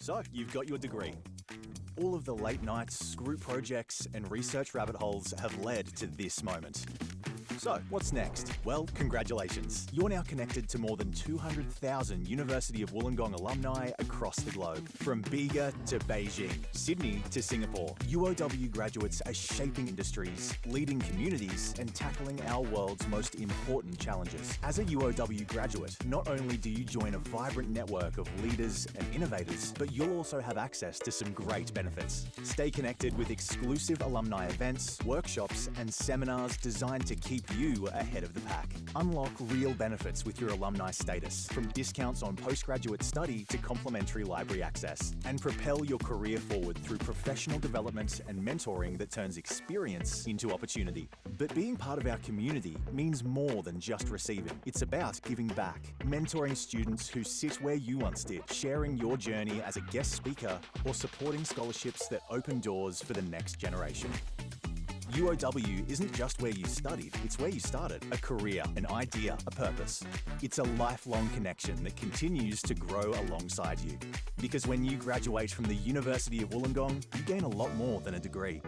So, you've got your degree. All of the late nights, group projects, and research rabbit holes have led to this moment. So, what's next? Well, congratulations. You're now connected to more than 200,000 University of Wollongong alumni across the globe. From Bega to Beijing, Sydney to Singapore, UOW graduates are shaping industries, leading communities, and tackling our world's most important challenges. As a UOW graduate, not only do you join a vibrant network of leaders and innovators, but you'll also have access to some great benefits. Stay connected with exclusive alumni events, workshops, and seminars designed to keep you ahead of the pack. Unlock real benefits with your alumni status, from discounts on postgraduate study to complimentary library access, and propel your career forward through professional development and mentoring that turns experience into opportunity. But being part of our community means more than just receiving. It's about giving back, mentoring students who sit where you once did, sharing your journey as a guest speaker, or supporting scholarships that open doors for the next generation. UOW isn't just where you studied, it's where you started. A career, an idea, a purpose. It's a lifelong connection that continues to grow alongside you. Because when you graduate from the University of Wollongong, you gain a lot more than a degree.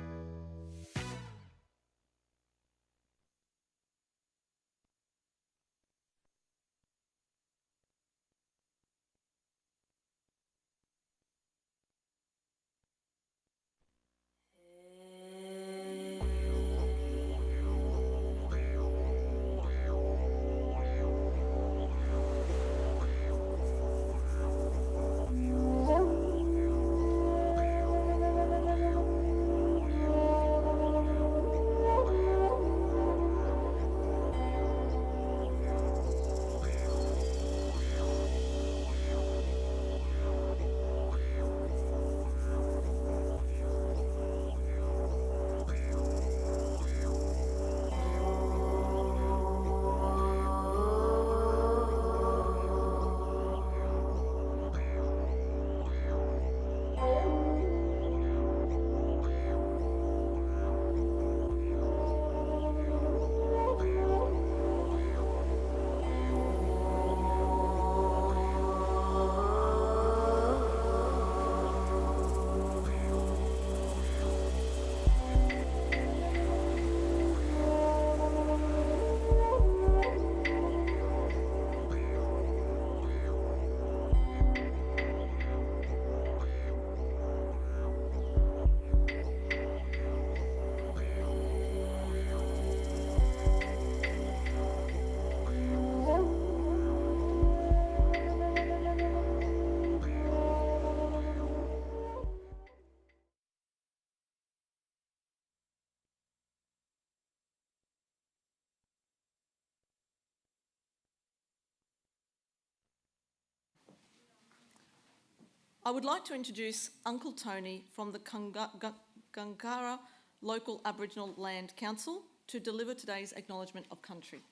I would like to introduce Uncle Tony from the Gungara Local Aboriginal Land Council to deliver today's Acknowledgement of Country.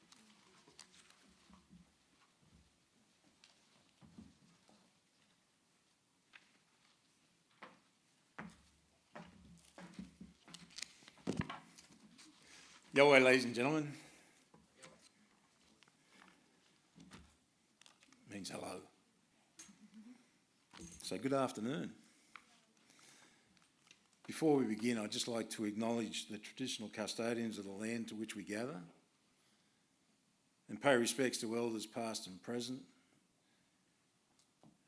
Yoway, ladies and gentlemen. Means hello. So good afternoon. Before we begin, I'd just like to acknowledge the traditional custodians of the land to which we gather and pay respects to elders past and present.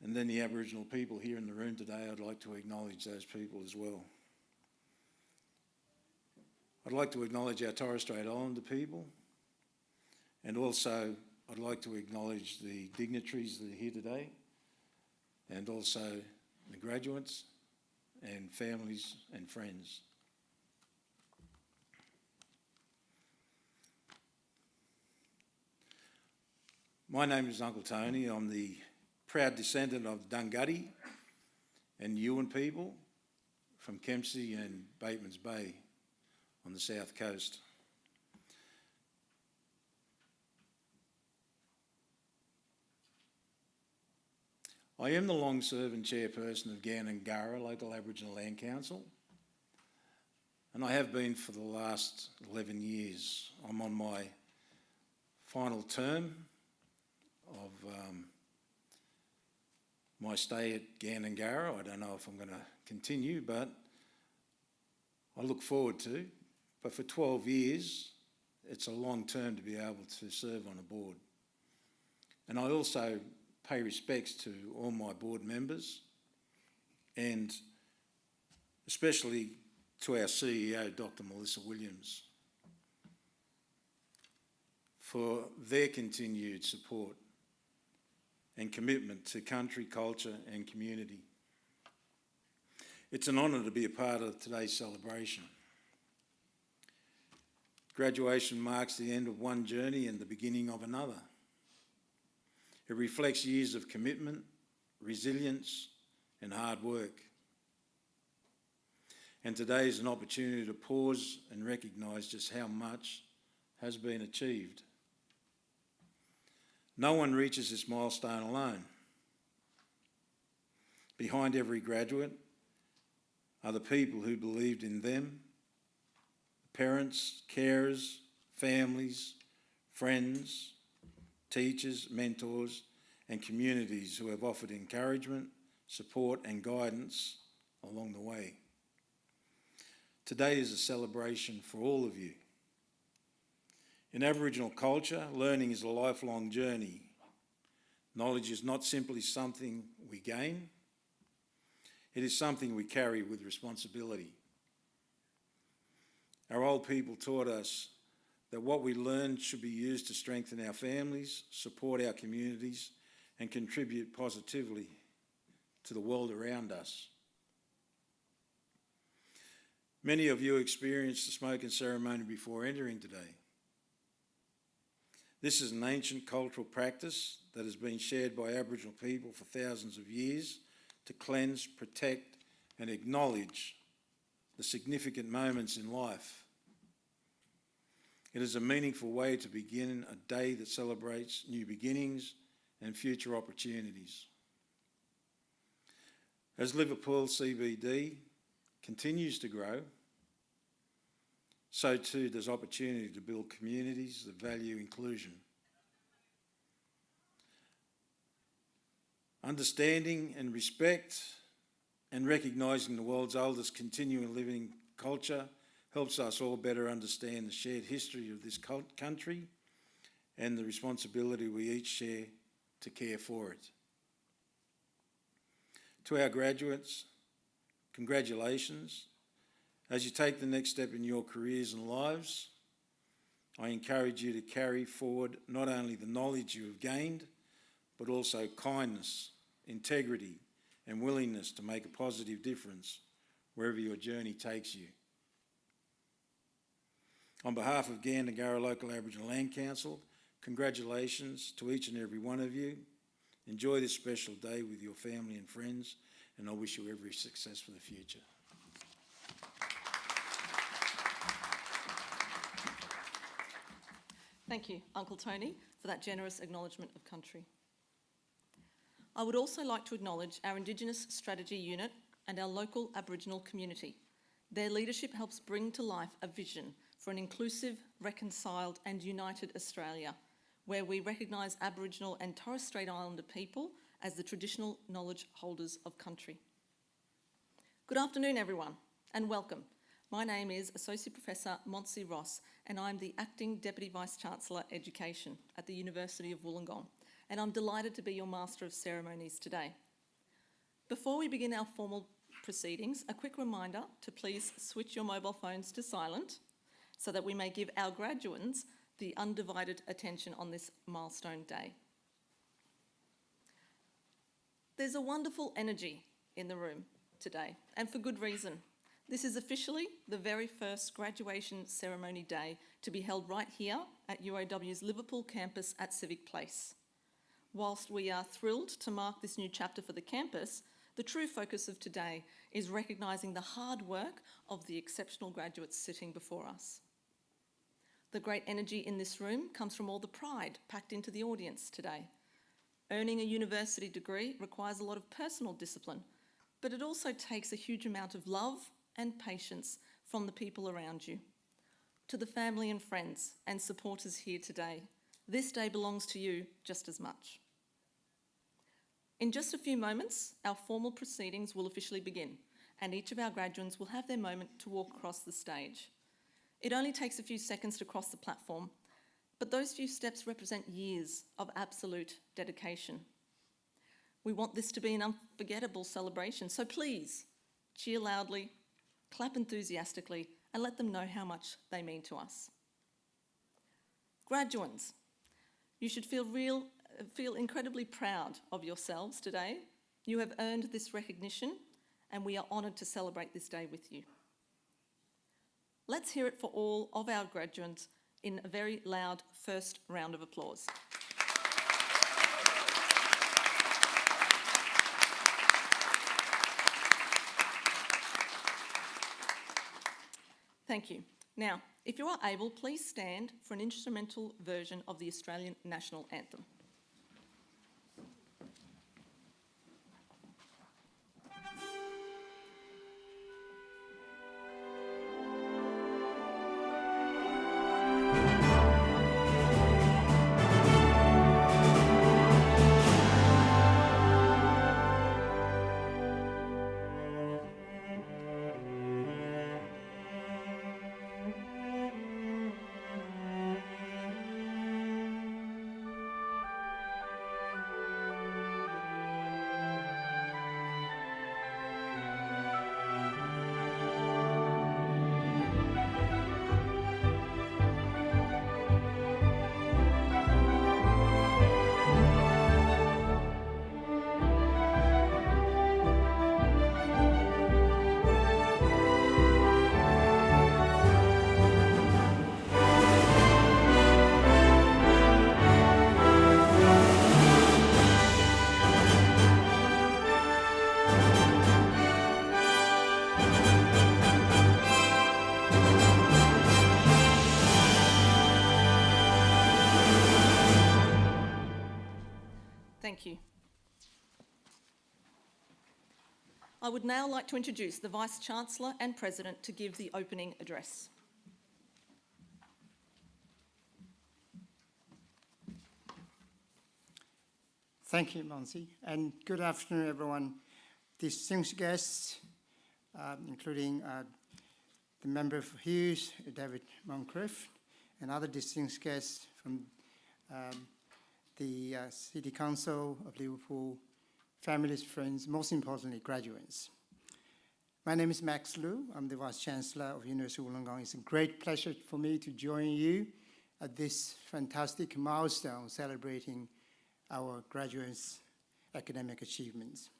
And then the Aboriginal people here in the room today, I'd like to acknowledge those people as well. I'd like to acknowledge our Torres Strait Islander people, and also I'd like to acknowledge the dignitaries that are here today, and also the graduates and families and friends. My name is Uncle Tony. I'm the proud descendant of Dunghutti and Yuin people from Kempsey and Bateman's Bay on the south coast. I am the long-serving chairperson of Gungara Local Aboriginal Land Council, and I have been for the last 11 years. I'm on my final term of my stay at Gandangara. I don't know if I'm going to continue, but I look forward to. But for 12 years, it's a long term to be able to serve on a board. And I also pay respects to all my board members and especially to our CEO, Dr. Melissa Williams, for their continued support and commitment to country, culture and community. It's an honour to be a part of today's celebration. Graduation marks the end of one journey and the beginning of another. It reflects years of commitment, resilience and hard work. And today is an opportunity to pause and recognise just how much has been achieved. No one reaches this milestone alone. Behind every graduate are the people who believed in them, parents, carers, families, friends, teachers, mentors, and communities who have offered encouragement, support and guidance along the way. Today is a celebration for all of you. In Aboriginal culture, learning is a lifelong journey. Knowledge is not simply something we gain, it is something we carry with responsibility. Our old people taught us that what we learned should be used to strengthen our families, support our communities, and contribute positively to the world around us. Many of you experienced the smoking ceremony before entering today. This is an ancient cultural practice that has been shared by Aboriginal people for thousands of years to cleanse, protect, and acknowledge the significant moments in life. It is a meaningful way to begin a day that celebrates new beginnings and future opportunities. As Liverpool CBD continues to grow, so too does opportunity to build communities that value inclusion. Understanding and respect and recognising the world's oldest continuing living culture helps us all better understand the shared history of this country and the responsibility we each share to care for it. To our graduates, congratulations. As you take the next step in your careers and lives, I encourage you to carry forward not only the knowledge you have gained, but also kindness, integrity, and willingness to make a positive difference wherever your journey takes you. On behalf of Gandangara Local Aboriginal Land Council, congratulations to each and every one of you. Enjoy this special day with your family and friends, and I wish you every success for the future. Thank you, Uncle Tony, for that generous acknowledgement of country. I would also like to acknowledge our Indigenous Strategy Unit and our local Aboriginal community. Their leadership helps bring to life a vision for an inclusive, reconciled and united Australia, where we recognise Aboriginal and Torres Strait Islander people as the traditional knowledge holders of country. Good afternoon, everyone, and welcome. My name is Associate Professor Montse Ross, and I'm the Acting Deputy Vice-Chancellor Education at the University of Wollongong, and I'm delighted to be your Master of Ceremonies today. Before we begin our formal proceedings, a quick reminder to please switch your mobile phones to silent so that we may give our graduands the undivided attention on this milestone day. There's a wonderful energy in the room today, and for good reason. This is officially the very first graduation ceremony day to be held right here at UOW's Liverpool campus at Civic Place. Whilst we are thrilled to mark this new chapter for the campus, the true focus of today is recognising the hard work of the exceptional graduates sitting before us. The great energy in this room comes from all the pride packed into the audience today. Earning a university degree requires a lot of personal discipline, but it also takes a huge amount of love and patience from the people around you. To the family and friends and supporters here today, this day belongs to you just as much. In just a few moments, our formal proceedings will officially begin, and each of our graduates will have their moment to walk across the stage. It only takes a few seconds to cross the platform, but those few steps represent years of absolute dedication. We want this to be an unforgettable celebration, so please cheer loudly, clap enthusiastically, and let them know how much they mean to us. Graduands, you should feel incredibly proud of yourselves today. You have earned this recognition, and we are honoured to celebrate this day with you. Let's hear it for all of our graduates in a very loud first round of applause. Thank you. Now, if you are able, please stand for an instrumental version of the Australian National Anthem. Thank you. I would now like to introduce the Vice-Chancellor and President to give the opening address. Thank you, Monsi, and good afternoon, everyone. Distinguished guests, including the member for Hughes, David Moncrief, and other distinguished guests from the City Council of Liverpool, families, friends, most importantly, graduates. My name is Max Liu. I'm the Vice-Chancellor of University of Wollongong. It's a great pleasure for me to join you at this fantastic milestone celebrating our graduates' academic achievements.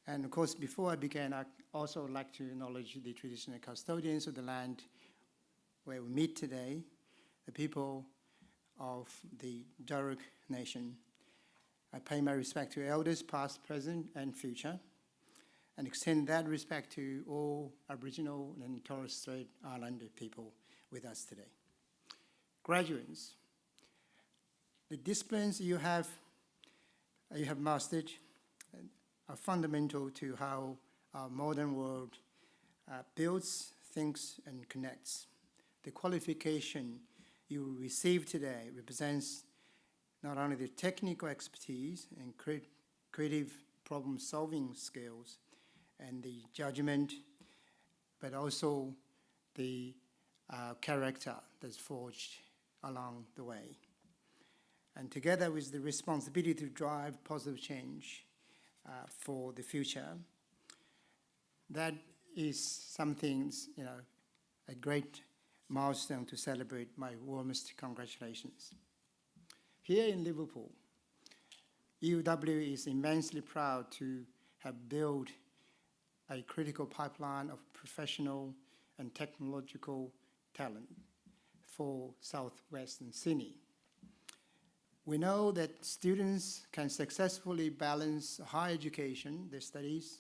And of course, before I begin, I'd also like to acknowledge the traditional custodians of the land where we meet today, the people of the Darug Nation. I pay my respect to elders, past, present, and future, and extend that respect to all Aboriginal and Torres Strait Islander people with us today. Graduates, the disciplines you have mastered are fundamental to how our modern world builds, thinks, and connects. The qualification you receive today represents not only the technical expertise and creative problem-solving skills and the judgment, but also the character that's forged along the way. And together with the responsibility to drive positive change for the future, that is something, a great milestone to celebrate. My warmest congratulations. Here in Liverpool, UW is immensely proud to have built a critical pipeline of professional and technological talent for Southwestern Sydney. We know that students can successfully balance higher education, their studies,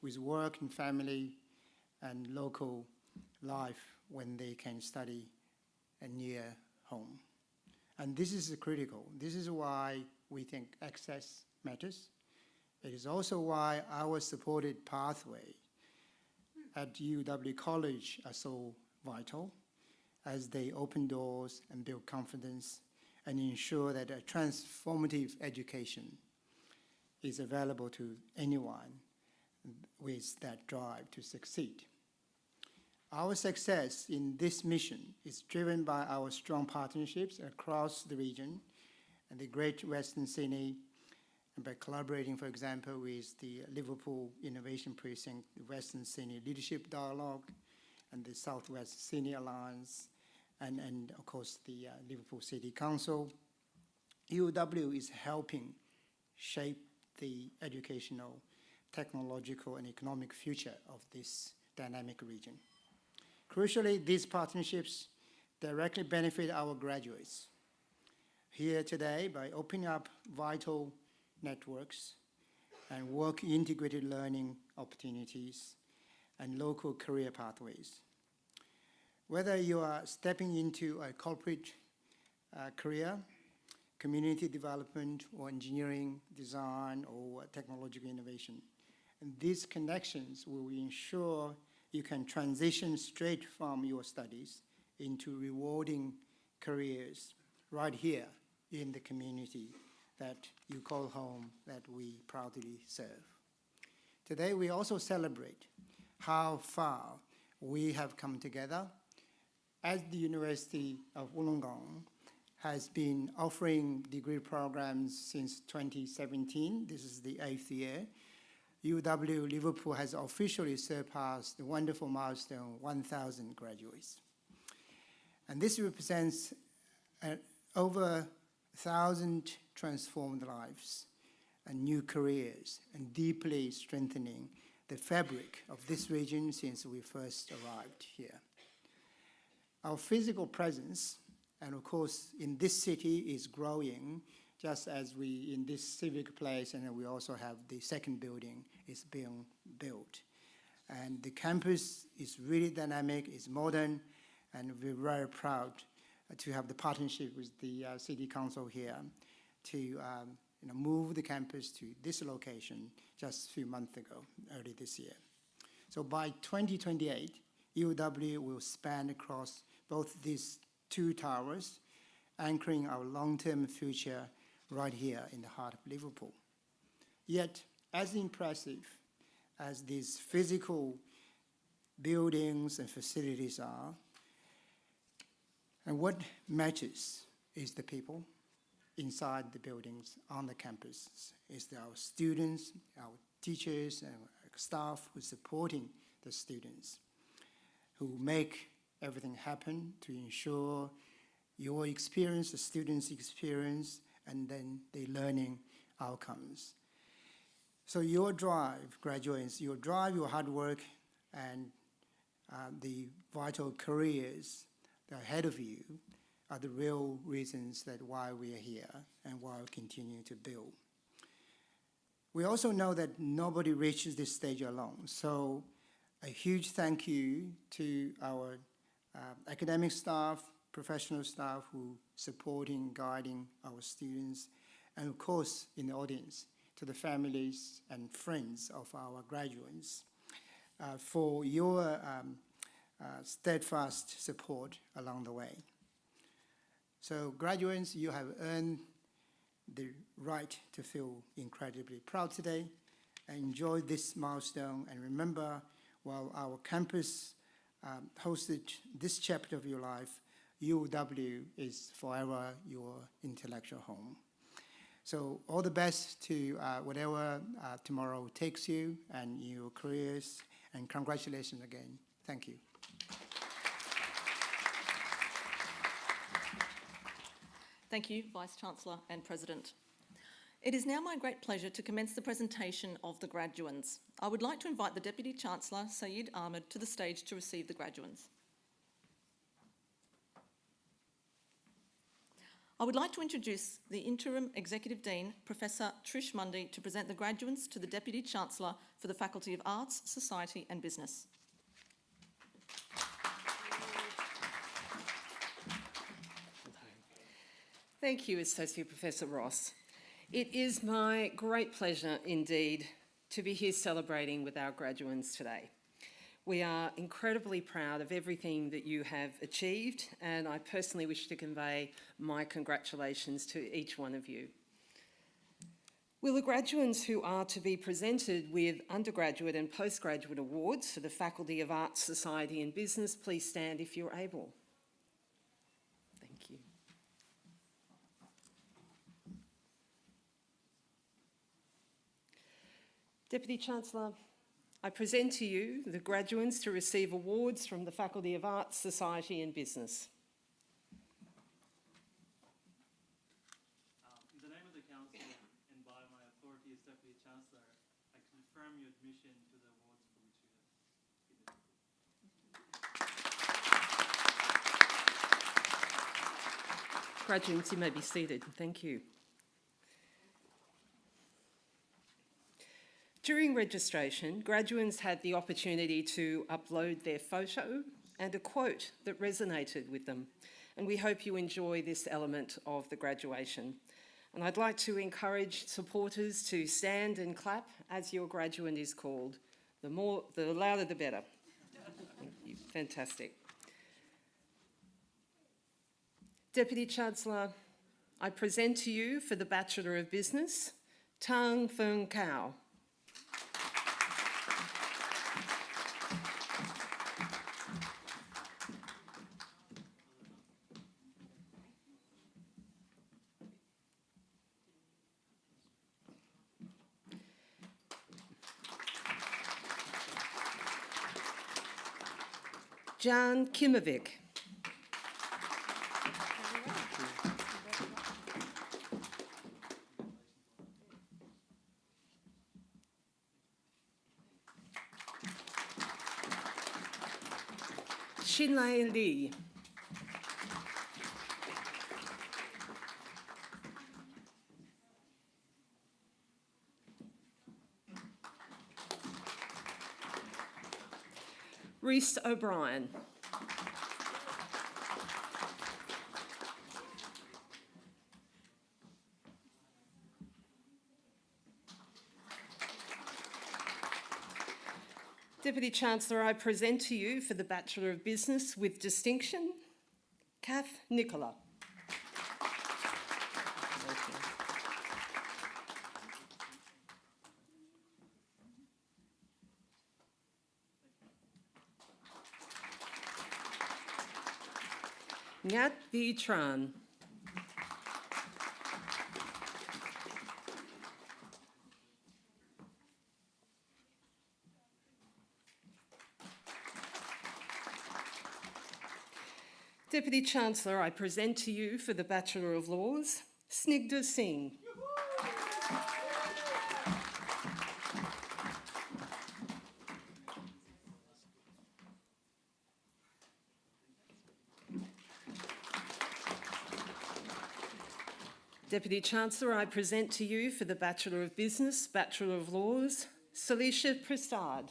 with work and family and local life when they can study near home. And this is critical. This is why we think access matters. It is also why our supported pathway at UW College are so vital, as they open doors and build confidence and ensure that a transformative education is available to anyone with that drive to succeed. Our success in this mission is driven by our strong partnerships across the region and the Great Western Sydney, and by collaborating, for example, with the Liverpool Innovation Precinct, the Western Sydney Leadership Dialogue, and the Southwest Sydney Alliance, and of course the Liverpool City Council. UW is helping shape the educational, technological, and economic future of this dynamic region. Crucially, these partnerships directly benefit our graduates here today by opening up vital networks and work integrated learning opportunities and local career pathways. Whether you are stepping into a corporate career, community development, or engineering, design, or technological innovation, and these connections will ensure you can transition straight from your studies into rewarding careers right here in the community that you call home, that we proudly serve. Today, we also celebrate how far we have come together as the University of Wollongong has been offering degree programs since 2017. This is the 8th year. UW Liverpool has officially surpassed the wonderful milestone 1,000 graduates. And this represents over 1,000 transformed lives and new careers, and deeply strengthening the fabric of this region since we first arrived here. Our physical presence, and of course in this city, is growing, just as we in this civic place, and we also have the second building is being built. And the campus is really dynamic, it's modern, and we're very proud to have the partnership with the City Council here to move the campus to this location just a few months ago, early this year. So by 2028, UW will span across both these two towers, anchoring our long-term future right here in the heart of Liverpool. Yet, as impressive as these physical buildings and facilities are, and what matters is the people inside the buildings on the campus. It's our students, our teachers, and our staff who are supporting the students, who make everything happen to ensure your experience, the students' experience, and then the learning outcomes. So your drive, graduates, your drive, your hard work, and the vital careers that are ahead of you are the real reasons that why we are here and why we continue to build. We also know that nobody reaches this stage alone. So a huge thank you to our academic staff, professional staff who supporting, guiding our students, and of course in the audience, to the families and friends of our graduates for your steadfast support along the way. So graduates, you have earned the right to feel incredibly proud today. Enjoy this milestone, and remember, while our campus hosted this chapter of your life, UW is forever your intellectual home. So all the best to whatever tomorrow takes you and your careers, and congratulations again. Thank you. Thank you, Vice-Chancellor and President. It is now my great pleasure to commence the presentation of the graduands. I would like to invite the Deputy Chancellor, Sayed Ahmed, to the stage to receive the graduands. I would like to introduce the Interim Executive Dean, Professor Trish Mundy, to present the graduands to the Deputy Chancellor for the Faculty of Arts, Society and Business. Thank you, Associate Professor Ross. It is my great pleasure indeed to be here celebrating with our graduands today. We are incredibly proud of everything that you have achieved, and I personally wish to convey my congratulations to each one of you. Will the graduates who are to be presented with undergraduate and postgraduate awards for the Faculty of Arts, Society and Business please stand if you're able? Thank you. Deputy Chancellor, I present to you the graduates to receive awards from the Faculty of Arts, Society and Business. In the name of the Council and by my authority as Deputy Chancellor, I confirm your admission to the awards for which you have been. Graduates, you may be seated. Thank you. During registration, graduates had the opportunity to upload their photo and a quote that resonated with them, and we hope you enjoy this element of the graduation. And I'd like to encourage supporters to stand and clap as your graduate is called. The louder the better. Thank you. Fantastic. Deputy Chancellor, I present to you for the Bachelor of Business, Tang Feng Kao. Jan Kimovic. Xinlei Li. Rhys O'Brien. Deputy Chancellor, I present to you for the Bachelor of Business with distinction, Kath Nicola. Ngat V. Tran. Deputy Chancellor, I present to you for the Bachelor of Laws, Snigdha Singh. Deputy Chancellor, I present to you for the Bachelor of Business, Bachelor of Laws, Salisha Prasad.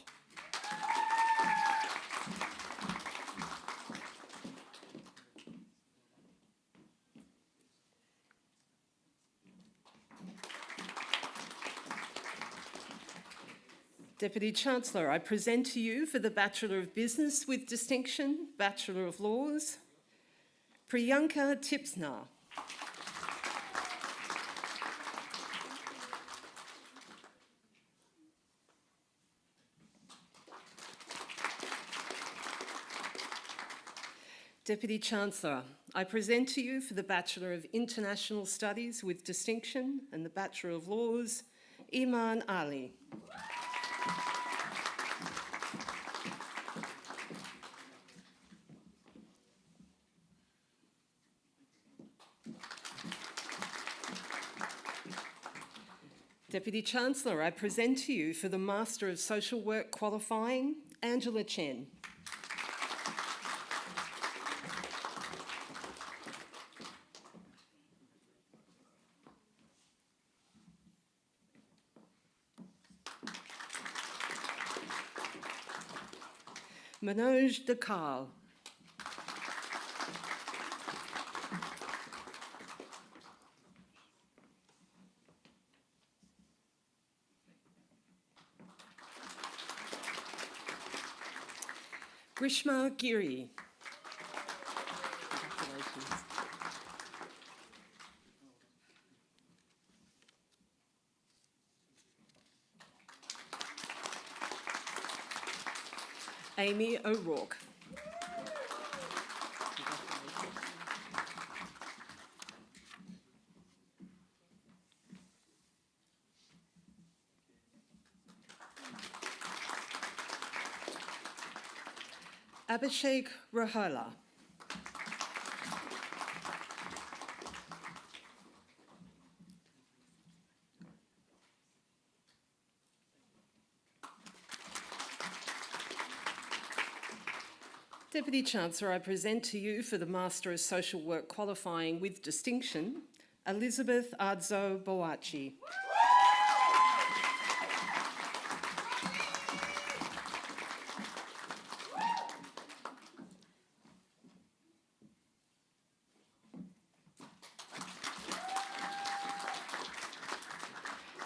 Deputy Chancellor, I present to you for the Bachelor of Business with distinction, Bachelor of Laws, Priyanka Tipsna. Deputy Chancellor, I present to you for the Bachelor of International Studies with distinction and the Bachelor of Laws, Iman Ali. Deputy Chancellor, I present to you for the Master of Social Work qualifying, Angela Chen. Manoj Dakal. Grishma Giri. Congratulations. Amy O'Rourke. Abhishek Rohala. Deputy Chancellor, I present to you for the Master of Social Work qualifying with distinction, Elizabeth Ardzo Boachi.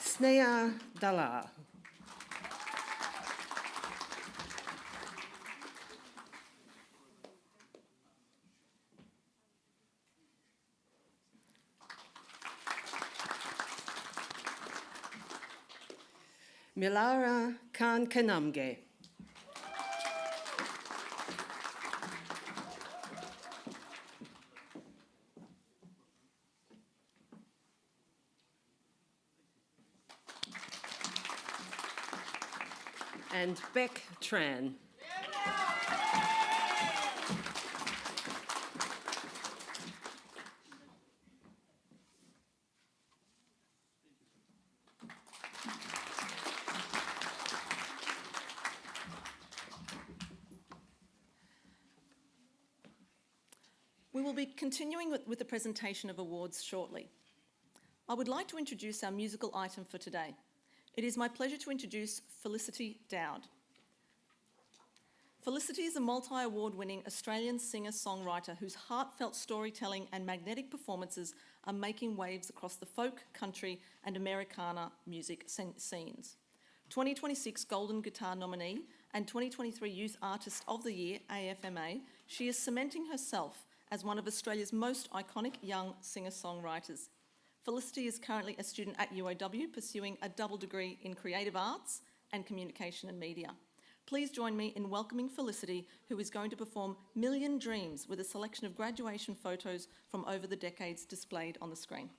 Sneha Dalal. Milara Khan Kanamge. And Beck Tran. We will be continuing with the presentation of awards shortly. I would like to introduce our musical item for today. It is my pleasure to introduce Felicity Dowd. Felicity is a multi-award-winning Australian singer-songwriter whose heartfelt storytelling and magnetic performances are making waves across the folk, country and Americana music scenes. 2026 Golden Guitar nominee and 2023 Youth Artist of the Year, AFMA, she is cementing herself as one of Australia's most iconic young singer-songwriters. Felicity is currently a student at UOW pursuing a double degree in creative arts and communication and media. Please join me in welcoming Felicity, who is going to perform Million Dreams with a selection of graduation photos from over the decades displayed on the screen.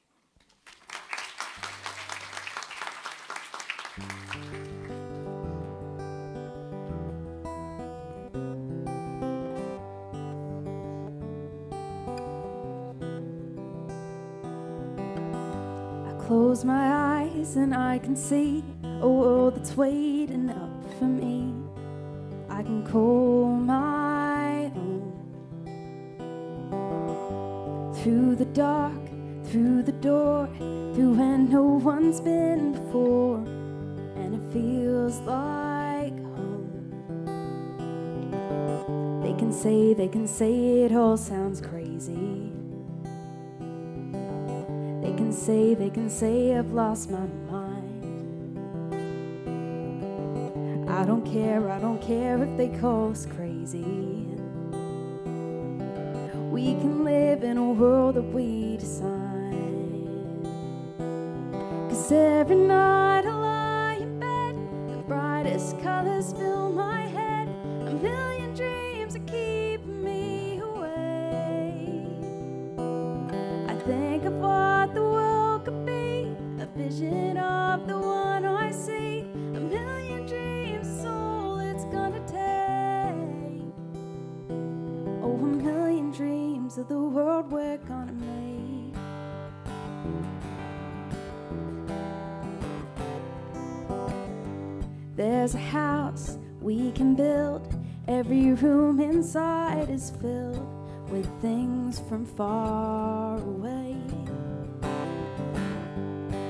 Close my eyes and I can see a world that's waiting up for me. I can call my own. Through the dark, through the door, through where no one's been before, and it feels like home. They can say it all sounds crazy. They can say I've lost my mind. I don't care if they call us crazy. We can live in a world that we design. 'Cause every night I lie in bed, the brightest colors fill my head. A million dreams are keeping me awake. I think of what the world could be, a vision of the one I see. A million dreams is all it's gonna take. Oh, a million dreams of the world we're gonna make. There's a house we can build. Every room inside is filled with things from far away.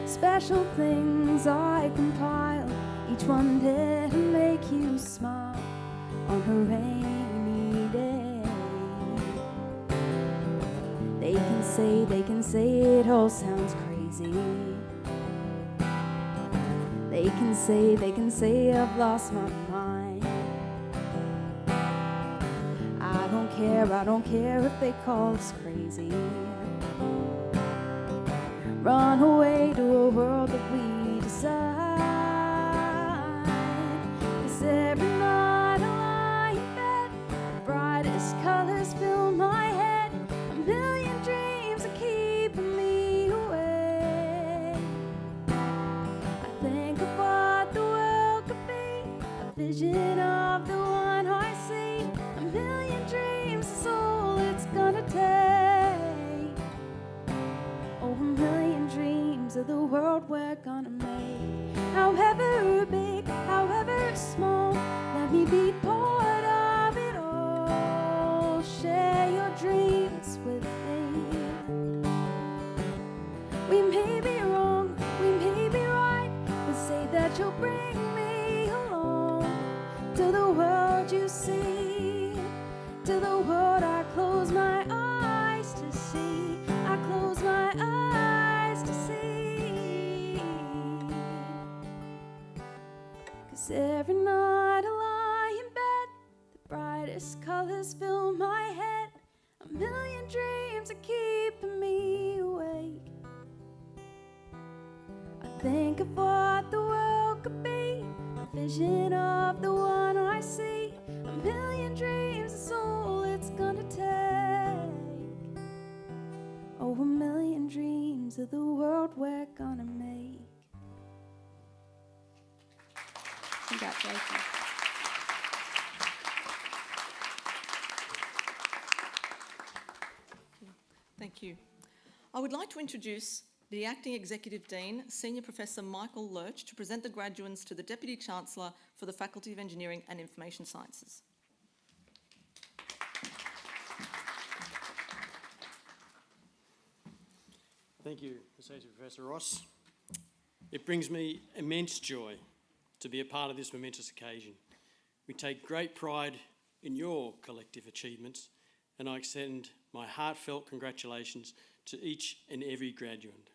Special things I compile, each one there to make you smile on a rainy day. They can say it all sounds crazy. They can say I've lost my mind. I don't care if they call us crazy. Run away to a world that we design. 'Cause every night I lie brightest colors fill my head. A million dreams are keeping me awake. I think of what the world could be, a vision of the one I see. A million dreams is all it's gonna take. Oh, a million dreams of the world we're gonna make. However big, however small, let me be part of it all. Share your dreams with me. We may be wrong, we may be right, but say that you'll bring me along to the world you see, to the world I close my eyes to see. I close my eyes to see. 'Cause every night I lie in bed, the brightest colors fill my head. A million dreams are keeping me awake. I think of what the world could be, a vision of the one I see. A million dreams is all it's gonna take. Oh, a million dreams of the world we're gonna make. Congratulations. Thank you. I would like to introduce the Acting Executive Dean, Senior Professor Michael Lurch, to present the graduands to the Deputy Chancellor for the Faculty of Engineering and Information Sciences. Thank you, Associate Professor Ross. It brings me immense joy to be a part of this momentous occasion. We take great pride in your collective achievements, and I extend my heartfelt congratulations to each and every graduate.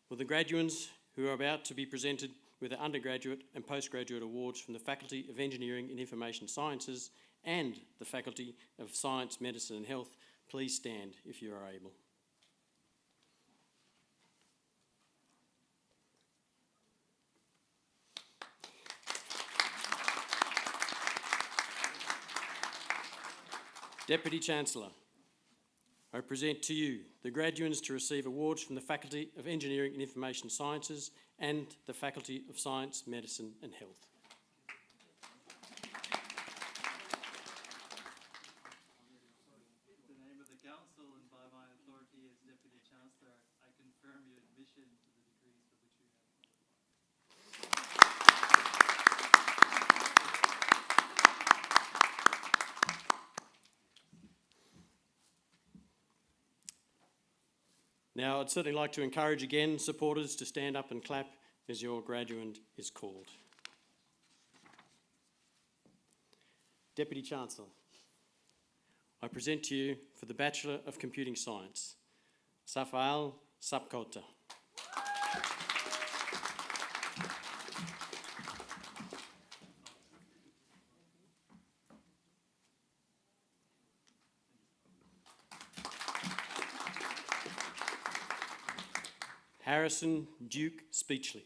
Will the graduands who are about to be presented with their undergraduate and postgraduate awards from the Faculty of Engineering and Information Sciences and the Faculty of Science, Medicine and Health please stand if you are able. Deputy Chancellor, I present to you the graduands to receive awards from the Faculty of Engineering and Information Sciences and the Faculty of Science, Medicine and Health. In the name of the Council and by my authority as Deputy Chancellor, I confirm your admission to the degrees for which you have applied. Now, I'd certainly like to encourage again supporters to stand up and clap as your graduand is called. Deputy Chancellor, I present to you for the Bachelor of Computing Science, Safael Sapkota. Harrison Duke Speechley.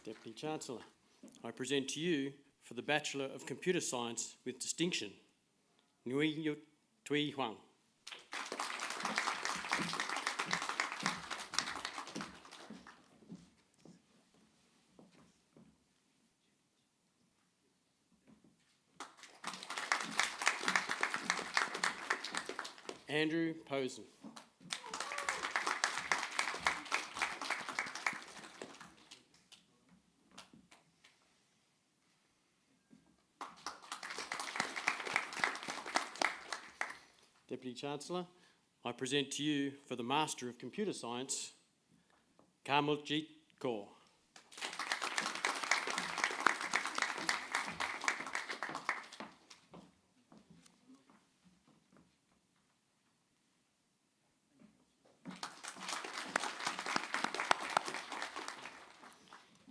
Deputy Chancellor, I present to you for the Bachelor of Computer Science with distinction, Nguyen Yut Tui Huang. Andrew Posen. Deputy Chancellor, I present to you for the Master of Computer Science, Kamaljeet Kaur.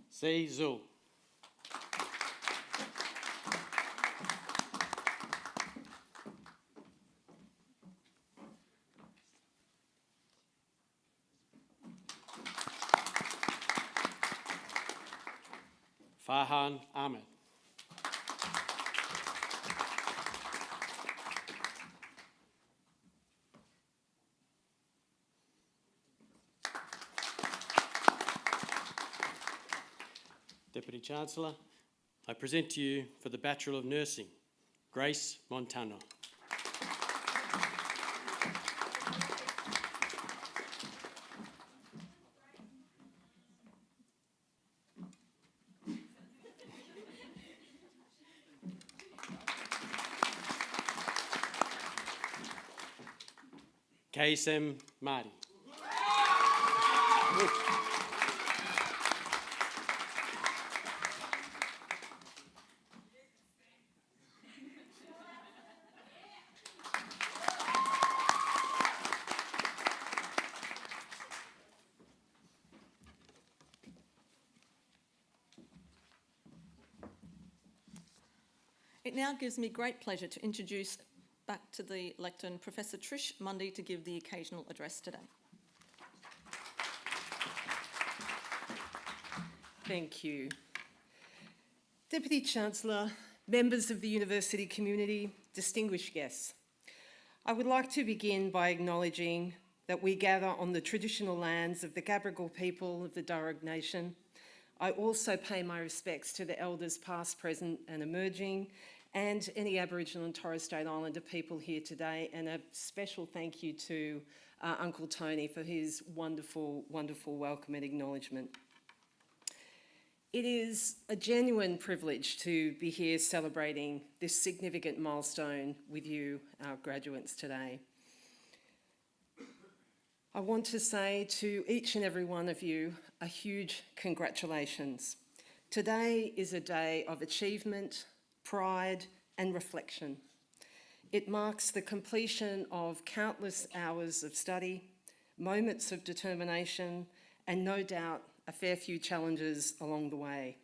Sei Zhou. Farhan Ahmed. Deputy Chancellor, I present to you for the Bachelor of Nursing, Grace Montano. Kaysem Mahdi. It now gives me great pleasure to introduce back to the lectern Professor Trish Mundy to give the occasional address today. Thank you. Deputy Chancellor, members of the university community, distinguished guests, I would like to begin by acknowledging that we gather on the traditional lands of the Gadigal people of the Darug Nation. I also pay my respects to the elders past, present and emerging, and any Aboriginal and Torres Strait Islander people here today, and a special thank you to Uncle Tony for his wonderful, wonderful welcome and acknowledgement. It is a genuine privilege to be here celebrating this significant milestone with you, our graduates, today. I want to say to each and every one of you a huge congratulations. Today is a day of achievement, pride and reflection. It marks the completion of countless hours of study, moments of determination, and no doubt a fair few challenges along the way.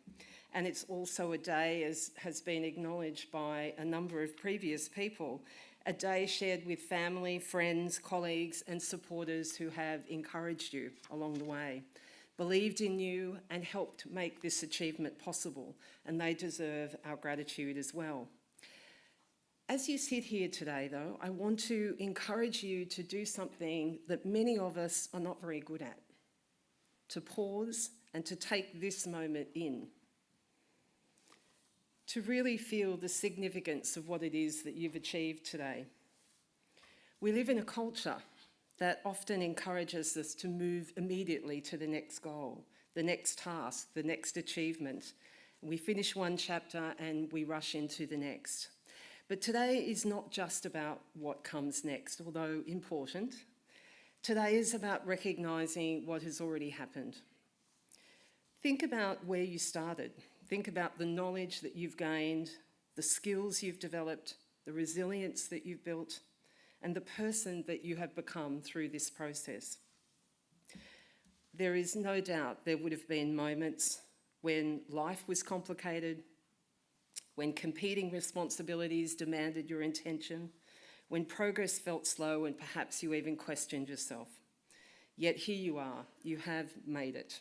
And it's also a day, as has been acknowledged by a number of previous people, a day shared with family, friends, colleagues and supporters who have encouraged you along the way, believed in you and helped make this achievement possible, and they deserve our gratitude as well. As you sit here today though, I want to encourage you to do something that many of us are not very good at, to pause and to take this moment in, to really feel the significance of what it is that you've achieved today. We live in a culture that often encourages us to move immediately to the next goal, the next task, the next achievement. We finish one chapter and we rush into the next. But today is not just about what comes next, although important. Today is about recognising what has already happened. Think about where you started. Think about the knowledge that you've gained, the skills you've developed, the resilience that you've built, and the person that you have become through this process. There is no doubt there would have been moments when life was complicated, when competing responsibilities demanded your attention, when progress felt slow and perhaps you even questioned yourself. Yet here you are, you have made it.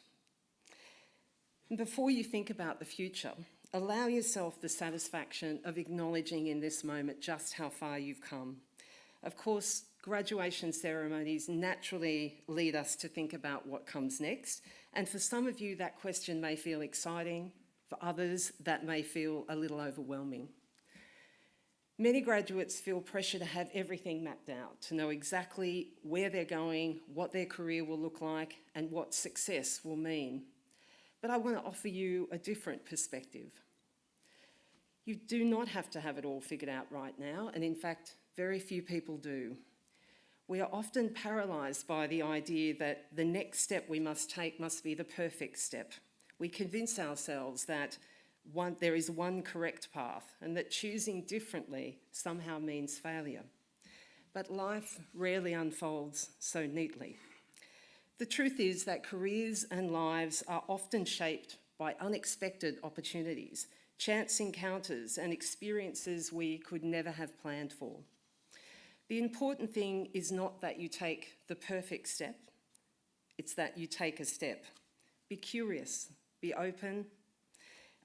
And before you think about the future, allow yourself the satisfaction of acknowledging in this moment just how far you've come. Of course, graduation ceremonies naturally lead us to think about what comes next. And for some of you, that question may feel exciting. For others, that may feel a little overwhelming. Many graduates feel pressure to have everything mapped out, to know exactly where they're going, what their career will look like, and what success will mean. But I want to offer you a different perspective. You do not have to have it all figured out right now, and in fact, very few people do. We are often paralysed by the idea that the next step we must take must be the perfect step. We convince ourselves that there is one correct path and that choosing differently somehow means failure. But life rarely unfolds so neatly. The truth is that careers and lives are often shaped by unexpected opportunities, chance encounters and experiences we could never have planned for. The important thing is not that you take the perfect step, it's that you take a step. Be curious, be open,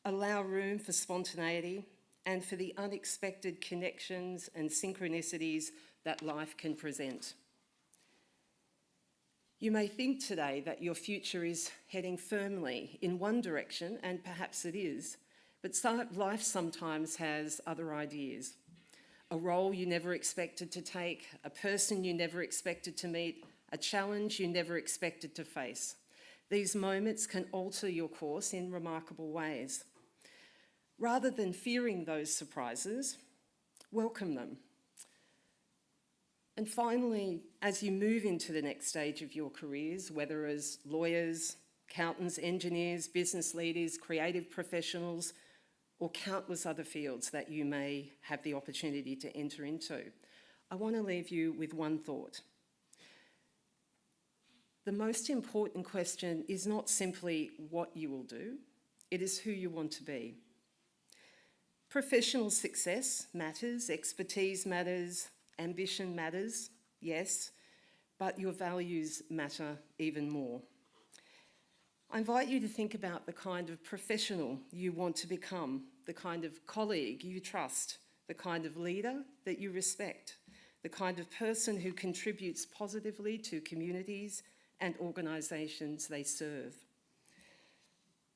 allow room for spontaneity and for the unexpected connections and synchronicities that life can present. You may think today that your future is heading firmly in one direction, and perhaps it is, but life sometimes has other ideas. A role you never expected to take, a person you never expected to meet, a challenge you never expected to face. These moments can alter your course in remarkable ways. Rather than fearing those surprises, welcome them. And finally, as you move into the next stage of your careers, whether as lawyers, accountants, engineers, business leaders, creative professionals, or countless other fields that you may have the opportunity to enter into, I want to leave you with one thought. The most important question is not simply what you will do, it is who you want to be. Professional success matters, expertise matters, ambition matters, yes, but your values matter even more. I invite you to think about the kind of professional you want to become, the kind of colleague you trust, the kind of leader that you respect, the kind of person who contributes positively to communities and organisations they serve.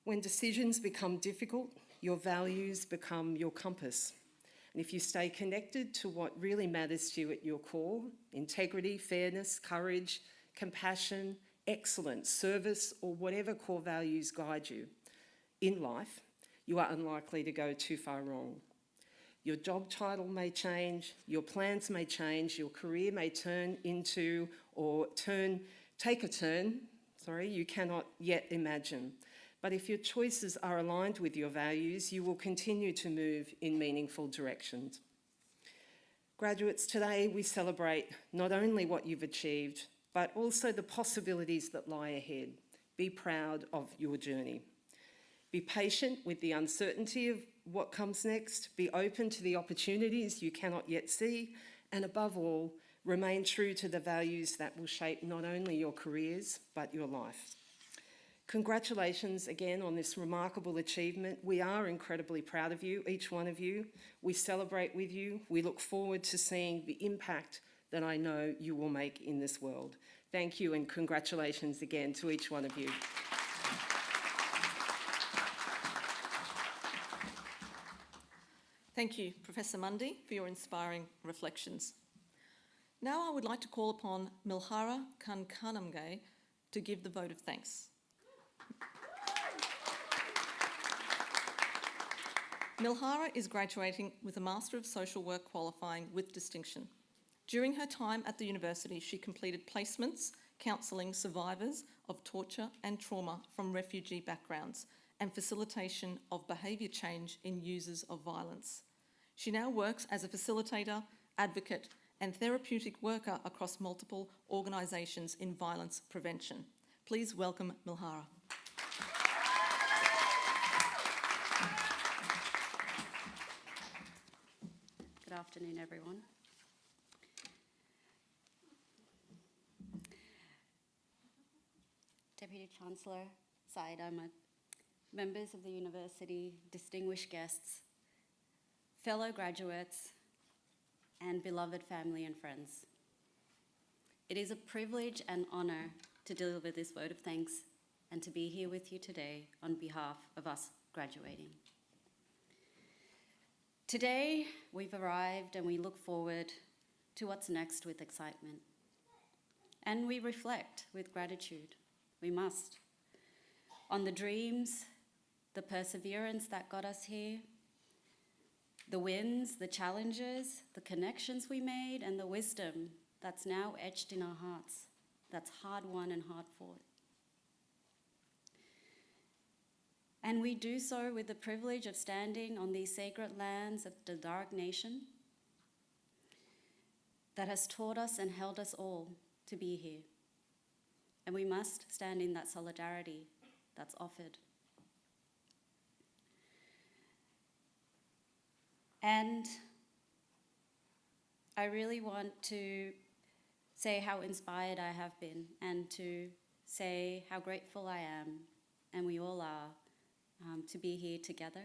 When decisions become difficult, your values become your compass. And if you stay connected to what really matters to you at your core, integrity, fairness, courage, compassion, excellence, service, or whatever core values guide you in life, you are unlikely to go too far wrong. Your job title may change, your plans may change, your career may take a turn you cannot yet imagine. But if your choices are aligned with your values, you will continue to move in meaningful directions. Graduates, today we celebrate not only what you've achieved, but also the possibilities that lie ahead. Be proud of your journey. Be patient with the uncertainty of what comes next. Be open to the opportunities you cannot yet see. And above all, remain true to the values that will shape not only your careers, but your life. Congratulations again on this remarkable achievement. We are incredibly proud of you, each one of you. We celebrate with you. We look forward to seeing the impact that I know you will make in this world. Thank you, and congratulations again to each one of you. Thank you, Professor Mundy, for your inspiring reflections. Now I would like to call upon Milhara Kankanamge to give the vote of thanks. Milhara is graduating with a Master of Social Work qualifying with distinction. During her time at the university, she completed placements counselling survivors of torture and trauma from refugee backgrounds and facilitation of behaviour change in users of violence. She now works as a facilitator, advocate and therapeutic worker across multiple organisations in violence prevention. Please welcome Milhara. Good afternoon, everyone. Deputy Chancellor Syed Ahmed, members of the university, distinguished guests, fellow graduates, and beloved family and friends. It is a privilege and honour to deliver this vote of thanks and to be here with you today on behalf of us graduating. Today, we've arrived and we look forward to what's next with excitement. And we reflect with gratitude. We must. On the dreams, the perseverance that got us here, the wins, the challenges, the connections we made, and the wisdom that's now etched in our hearts, that's hard-won and hard-fought. And we do so with the privilege of standing on these sacred lands of the Darug Nation that has taught us and held us all to be here. And we must stand in that solidarity that's offered. And I really want to say how inspired I have been and to say how grateful I am, and we all are, to be here together,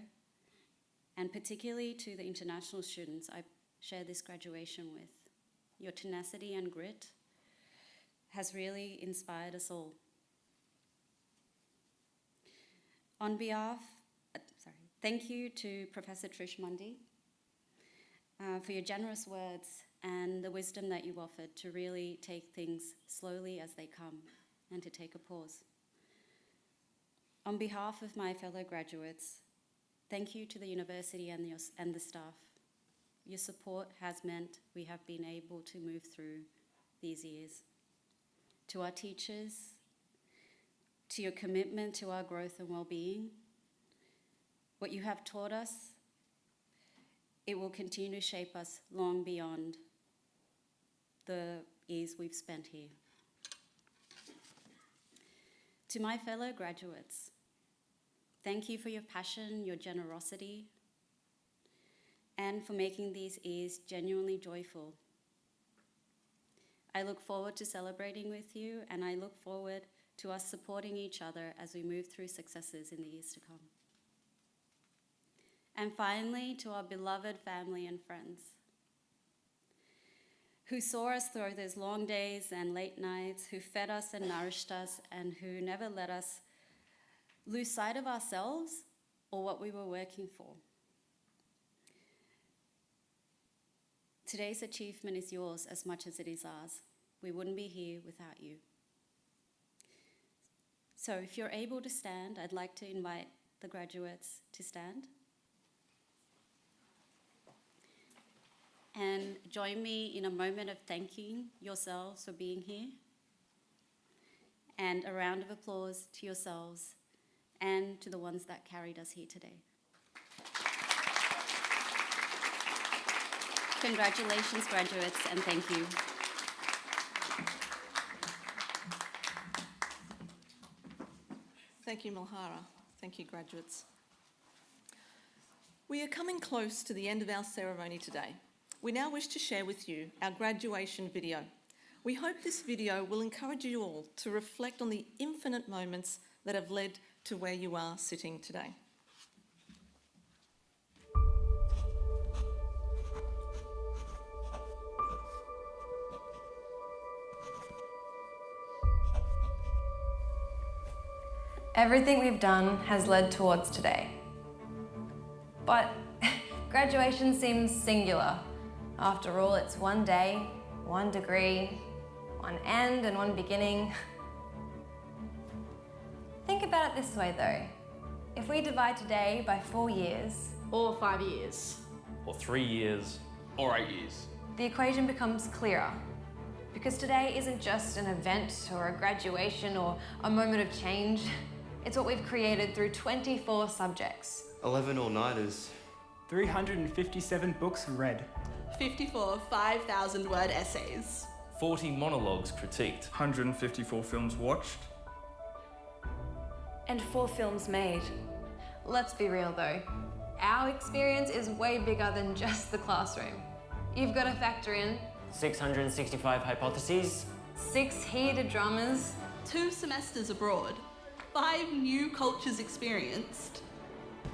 and particularly to the international students I share this graduation with. Your tenacity and grit has really inspired us all. On behalf, thank you to Professor Trish Mundy for your generous words and the wisdom that you offered to really take things slowly as they come and to take a pause. On behalf of my fellow graduates, thank you to the university and the staff. Your support has meant we have been able to move through these years. To our teachers, to your commitment to our growth and well-being, what you have taught us, it will continue to shape us long beyond the years we've spent here. To my fellow graduates, thank you for your passion, your generosity, and for making these years genuinely joyful. I look forward to celebrating with you, and I look forward to us supporting each other as we move through successes in the years to come. And finally, to our beloved family and friends who saw us through those long days and late nights, who fed us and nourished us, and who never let us lose sight of ourselves or what we were working for. Today's achievement is yours as much as it is ours. We wouldn't be here without you. So if you're able to stand, I'd like to invite the graduates to stand. And join me in a moment of thanking yourselves for being here. And a round of applause to yourselves and to the ones that carried us here today. Congratulations, graduates, and thank you. Thank you, Malhara. Thank you, graduates. We are coming close to the end of our ceremony today. We now wish to share with you our graduation video. We hope this video will encourage you all to reflect on the infinite moments that have led to where you are sitting today. Everything we've done has led towards today. But graduation seems singular. After all, it's one day, one degree, one end and one beginning. Think about it this way though. If we divide today by 4 years, or 5 years, or 3 years, or 8 years, the equation becomes clearer. Because today isn't just an event or a graduation or a moment of change. It's what we've created through 24 subjects. 11 all-nighters. 357 books read. 54 5,000-word essays. 40 monologues critiqued. 154 films watched. And 4 films made. Let's be real though. Our experience is way bigger than just the classroom. You've got to factor in 665 hypotheses, 6 heated dramas, 2 semesters abroad, 5 new cultures experienced,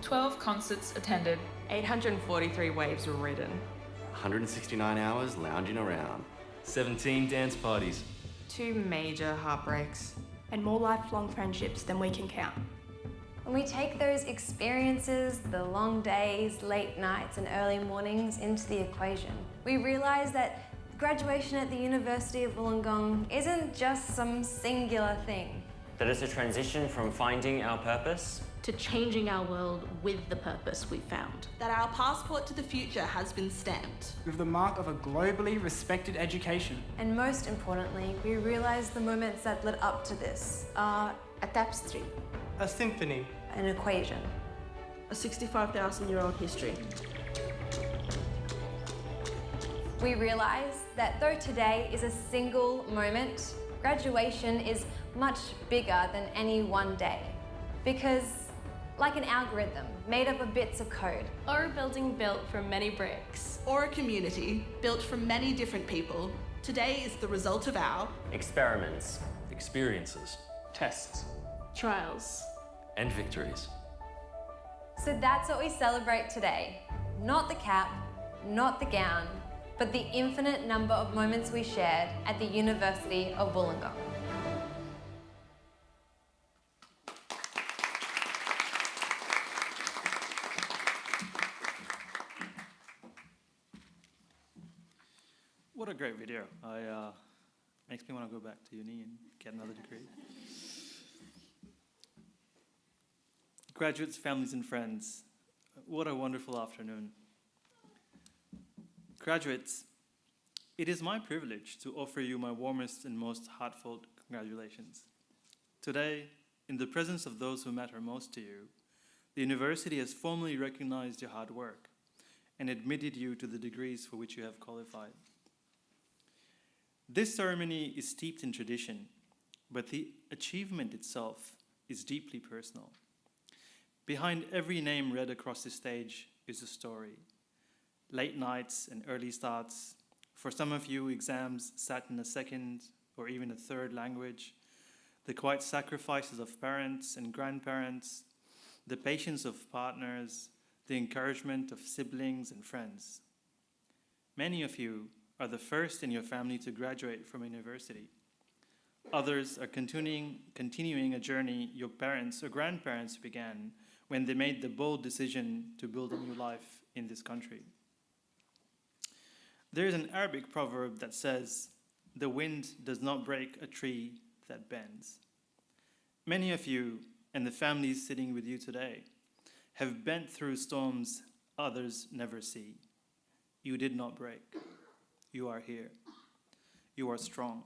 12 concerts attended, 843 waves were ridden, 169 hours lounging around, 17 dance parties, 2 major heartbreaks, and more lifelong friendships than we can count. When we take those experiences, the long days, late nights and early mornings into the equation, we realise that graduation at the University of Wollongong isn't just some singular thing. That it's a transition from finding our purpose to changing our world with the purpose we found. That our passport to the future has been stamped with the mark of a globally respected education. And most importantly, we realise the moments that led up to this are a tapestry, a symphony, an equation, a 65,000-year-old history. We realise that though today is a single moment, graduation is much bigger than any one day. Because, like an algorithm made up of bits of code, or a building built from many bricks, or a community built from many different people, today is the result of our experiments, experiences, tests, trials, and victories. So that's what we celebrate today. Not the cap, not the gown, but the infinite number of moments we shared at the University of Wollongong. What a great video. Makes me want to go back to uni and get another degree. Graduates, families and friends, what a wonderful afternoon. Graduates, it is my privilege to offer you my warmest and most heartfelt congratulations. Today, in the presence of those who matter most to you, the university has formally recognized your hard work and admitted you to the degrees for which you have qualified. This ceremony is steeped in tradition, but the achievement itself is deeply personal. Behind every name read across the stage is a story. Late nights and early starts. For some of you, exams sat in a second or even a third language. The quiet sacrifices of parents and grandparents, the patience of partners, the encouragement of siblings and friends. Many of you are the first in your family to graduate from university. Others are continuing a journey your parents or grandparents began when they made the bold decision to build a new life in this country. There is an Arabic proverb that says, "The wind does not break a tree that bends." Many of you and the families sitting with you today have bent through storms others never see. You did not break. You are here. You are strong.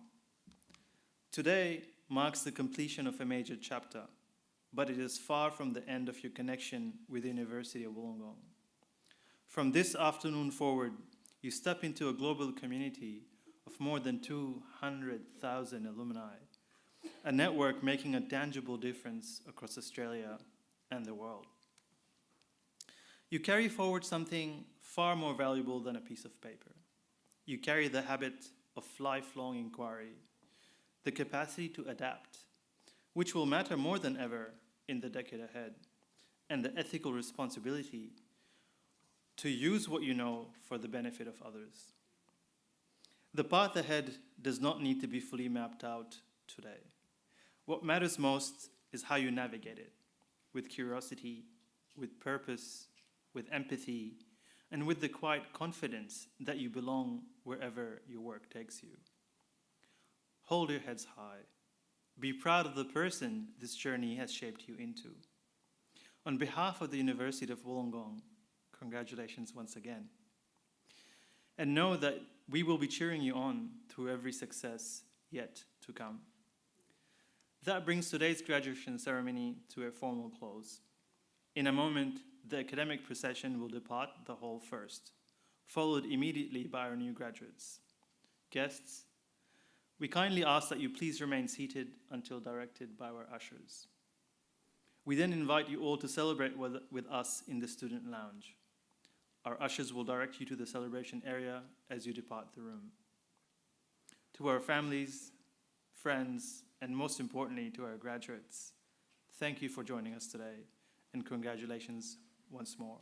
Today marks the completion of a major chapter, but it is far from the end of your connection with the University of Wollongong. From this afternoon forward, you step into a global community of more than 200,000 alumni, a network making a tangible difference across Australia and the world. You carry forward something far more valuable than a piece of paper. You carry the habit of lifelong inquiry, the capacity to adapt, which will matter more than ever in the decade ahead, and the ethical responsibility to use what you know for the benefit of others. The path ahead does not need to be fully mapped out today. What matters most is how you navigate it, with curiosity, with purpose, with empathy, and with the quiet confidence that you belong wherever your work takes you. Hold your heads high. Be proud of the person this journey has shaped you into. On behalf of the University of Wollongong, congratulations once again. And know that we will be cheering you on through every success yet to come. That brings today's graduation ceremony to a formal close. In a moment, the academic procession will depart the hall first, followed immediately by our new graduates. Guests, we kindly ask that you please remain seated until directed by our ushers. We then invite you all to celebrate with us in the student lounge. Our ushers will direct you to the celebration area as you depart the room. To our families, friends, and most importantly to our graduates, thank you for joining us today, and congratulations once more.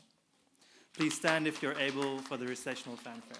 Please stand if you're able for the recessional fanfare.